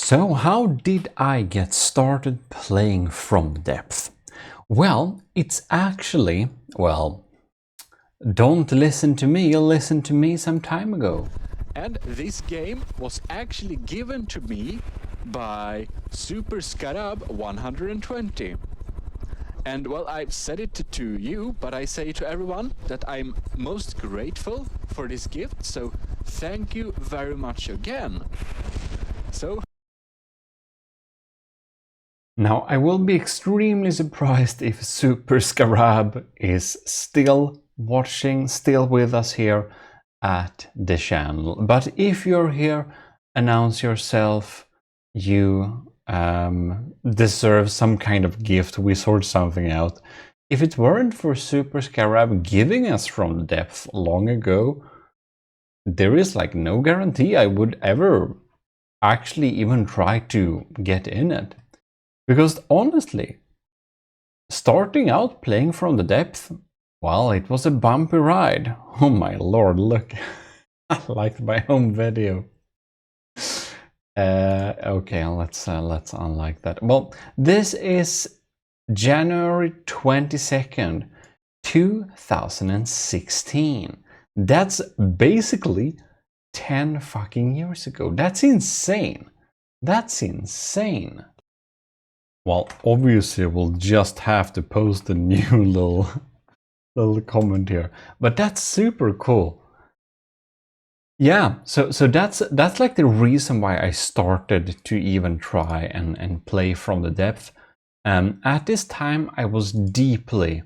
So how did I get started playing From the Depths? Well, it's actually, don't listen to me some time ago. And this game was actually given to me by Super Scarab 120. And well, I've said it to you, but I say to everyone that I'm most grateful for this gift, so thank you very much again. So now, I will be extremely surprised if Super Scarab is still watching, still with us here at the channel. But if you're here, announce yourself. You deserve some kind of gift. We sort something out. If it weren't for Super Scarab giving us From the Depths long ago, there is like no guarantee I would ever actually even try to get in it. Because honestly, starting out playing From the Depths, well, it was a bumpy ride. Oh my lord, look. I liked my home video. Okay, let's unlike that. Well, this is January 22nd, 2016. That's basically 10 fucking years ago. That's insane. That's insane. Well, obviously we'll just have to post a new little comment here, but that's super cool. Yeah, so that's like the reason why I started to even try and play From the Depths. At this time, I was deeply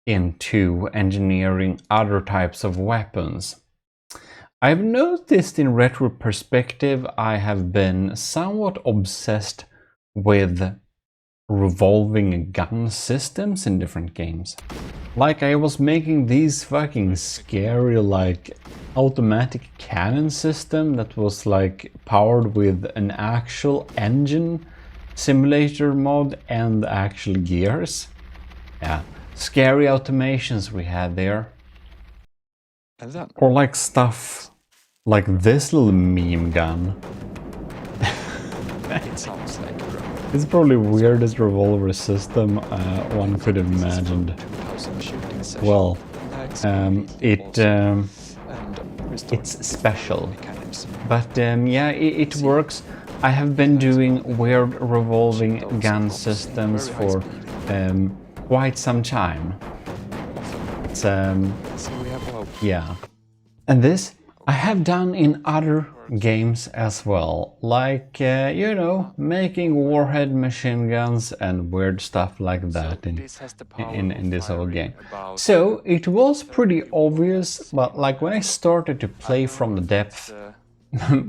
into engineering other types of weapons. I've noticed in retro perspective, I have been somewhat obsessed with revolving gun systems in different games. Like I was making these fucking scary like automatic cannon system that was like powered with an actual engine simulator mod and actual gears. Yeah, scary automations we had there. Or like stuff like this little meme gun. it sounds like It's probably the weirdest revolver system one could have imagined. Well, it's special, but yeah, it works. I have been doing weird revolving gun systems for quite some time. It's, yeah, and this I have done in other games as well, like, you know, making warhead machine guns and weird stuff like that in this whole game. So it was pretty obvious, but like when I started to play From the Depths,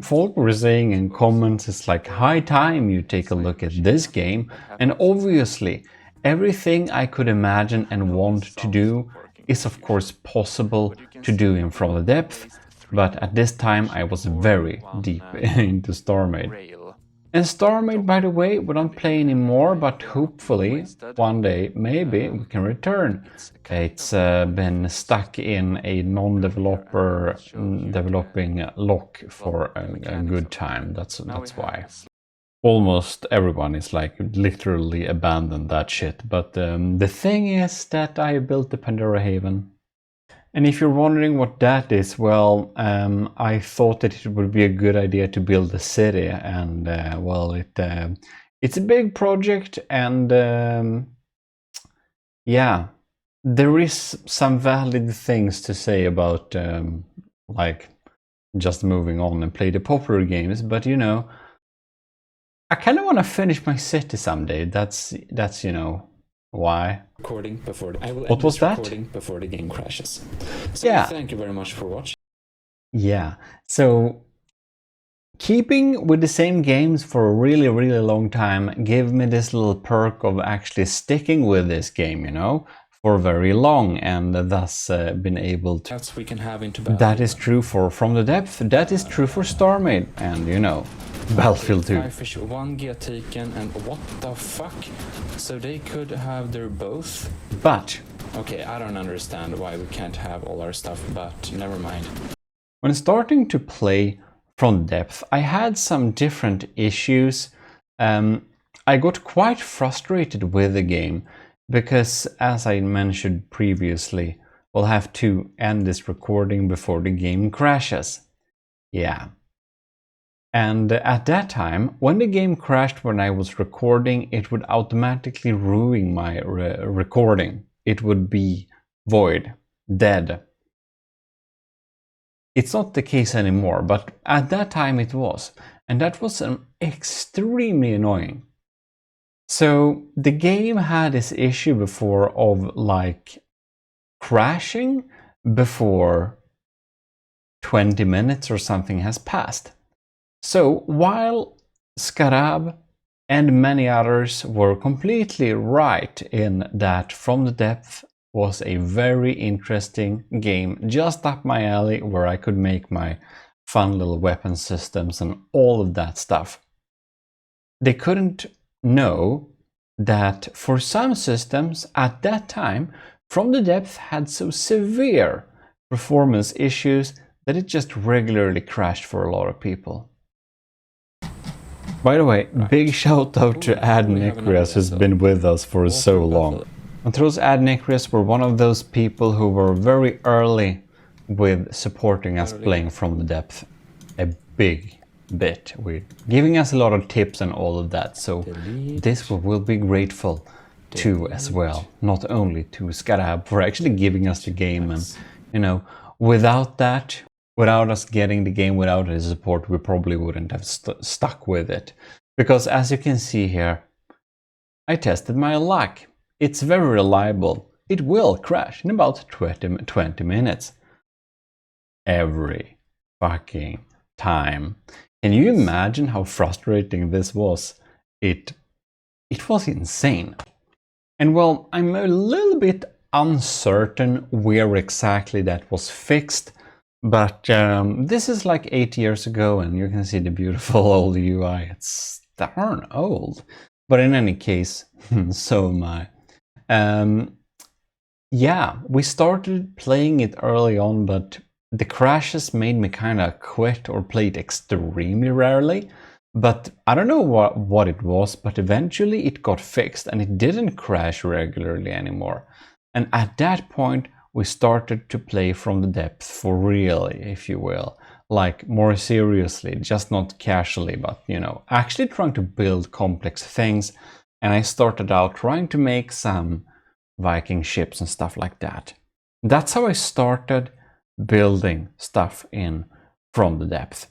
folk were saying in comments, it's like high time you take a look at this game, and obviously everything I could imagine and want to do is of course possible to do in From the Depths. But at this time I was very deep into StarMade. And StarMade, by the way, we don't play anymore, but hopefully one day maybe we can return. It's been stuck in a non-developer developing lock for a good time. That's why. Almost everyone is like literally abandoned that shit. But the thing is that I built the Pandora Haven. And if you're wondering what that is, well, I thought that it would be a good idea to build a city, and well, it's a big project, and yeah, there is some valid things to say about like just moving on and play the popular games, but you know, I kind of want to finish my city someday. That's you know. Why? Recording before I will what was that? Recording before the game crashes. So yeah. Thank you very much for watching. Yeah. So keeping with the same games for a really long time gave me this little perk of actually sticking with this game, you know, for very long, and thus been able to. That's we can have into that is true for From the Depths. That is true for StarMade, and you know, Battlefield 2. Firefish 1 get taken, and what the fuck? So they could have their both. But okay, I don't understand why we can't have all our stuff, but never mind. When starting to play From the Depths, I had some different issues. I got quite frustrated with the game because, as I mentioned previously, we'll have to end this recording before the game crashes. Yeah. And at that time, when the game crashed when I was recording, it would automatically ruin my recording. It would be void, dead. It's not the case anymore, but at that time it was. And that was extremely annoying. So the game had this issue before of like crashing before 20 minutes or something has passed. So while Scarab and many others were completely right in that From the Depths was a very interesting game, just up my alley, where I could make my fun little weapon systems and all of that stuff, they couldn't know that for some systems at that time, From the Depths had so severe performance issues that it just regularly crashed for a lot of people. By the way, big shout out to Adnicrius, who's been with us for so long. Antros Adnicrius were one of those people who were very early with supporting us playing From the Depths a big bit, with giving us a lot of tips and all of that, so this will be grateful to as well, not only to Scarab for actually giving us the game, and you know, without that, without us getting the game, without his support, we probably wouldn't have stuck with it, because as you can see here, I tested my luck. It's very reliable. It will crash in about 20 minutes. Every fucking time. Can you imagine how frustrating this was? It was insane. And well, I'm a little bit uncertain where exactly that was fixed, but this is like 8 years ago, and you can see the beautiful old UI. It's darn old. But in any case, so am I. Yeah, we started playing it early on, but the crashes made me kind of quit or play it extremely rarely. But I don't know what it was, but eventually it got fixed and it didn't crash regularly anymore. And at that point, we started to play From the Depths for real, if you will. Like more seriously, just not casually, but you know, actually trying to build complex things. And I started out trying to make some Viking ships and stuff like that. That's how I started building stuff in From the Depths.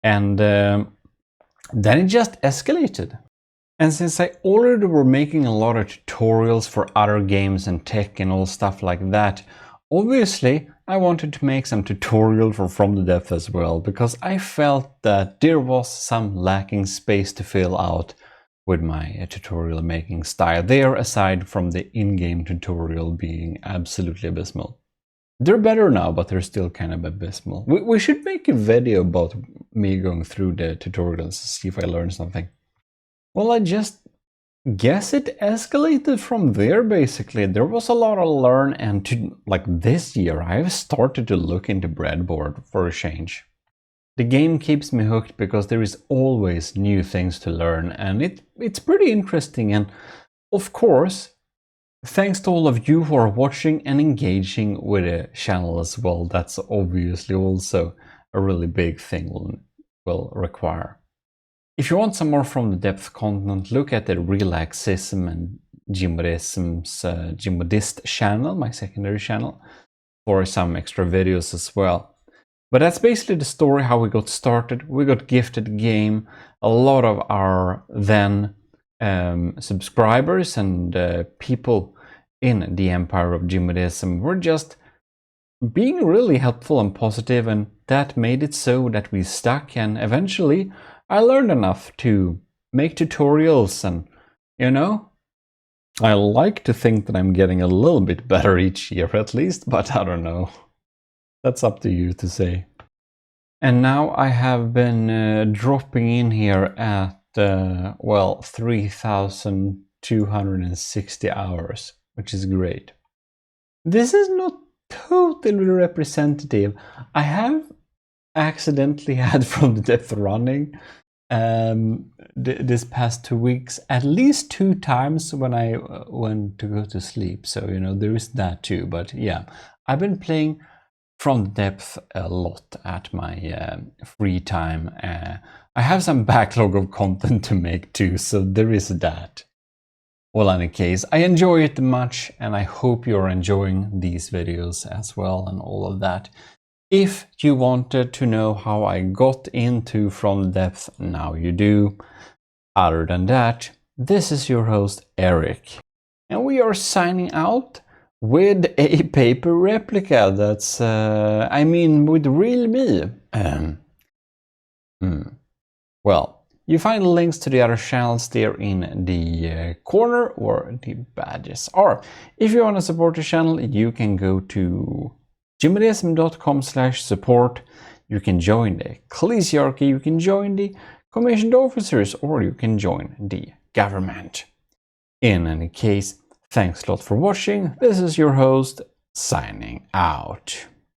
And then it just escalated. And since I already were making a lot of tutorials for other games and tech and all stuff like that, obviously I wanted to make some tutorial for From the Depths as well, because I felt that there was some lacking space to fill out with my tutorial making style there, aside from the in-game tutorial being absolutely abysmal. They're better now, but they're still kind of abysmal. We should make a video about me going through the tutorials to see if I learned something. Well, I just guess it escalated from there, basically. There was a lot to learn, and like this year, I've started to look into breadboard for a change. The game keeps me hooked because there is always new things to learn, and it's pretty interesting. And of course, thanks to all of you who are watching and engaging with the channel as well. That's obviously also a really big thing will require. If you want some more From the Depths content, look at the Relaxism and GMODISM's GMODIST channel, my secondary channel, for some extra videos as well. But that's basically the story, how we got started. We got gifted the game. A lot of our then subscribers and people in the Empire of GMODISM were just being really helpful and positive, and that made it so that we stuck, and eventually I learned enough to make tutorials, and you know, I like to think that I'm getting a little bit better each year at least, but I don't know. That's up to you to say. And now I have been dropping in here at, well, 3,260 hours, which is great. This is not totally representative. I have accidentally had From the Depths running this past 2 weeks, at least 2 times when I went to go to sleep. So, you know, there is that too. But yeah, I've been playing From the Depths a lot at my free time. I have some backlog of content to make too, so there is that. Well, in any case, I enjoy it much, and I hope you're enjoying these videos as well and all of that. If you wanted to know how I got into From the Depths, now you do. Other than that, this is your host Eric, and we are signing out with a paper replica that's, I mean, with real me. Well, you find links to the other channels there in the corner where the badges are. If you want to support the channel, you can go to GMODISM.com/support. You can join the Ecclesiarchy, you can join the commissioned officers, or you can join the government. In any case, thanks a lot for watching. This is your host, signing out.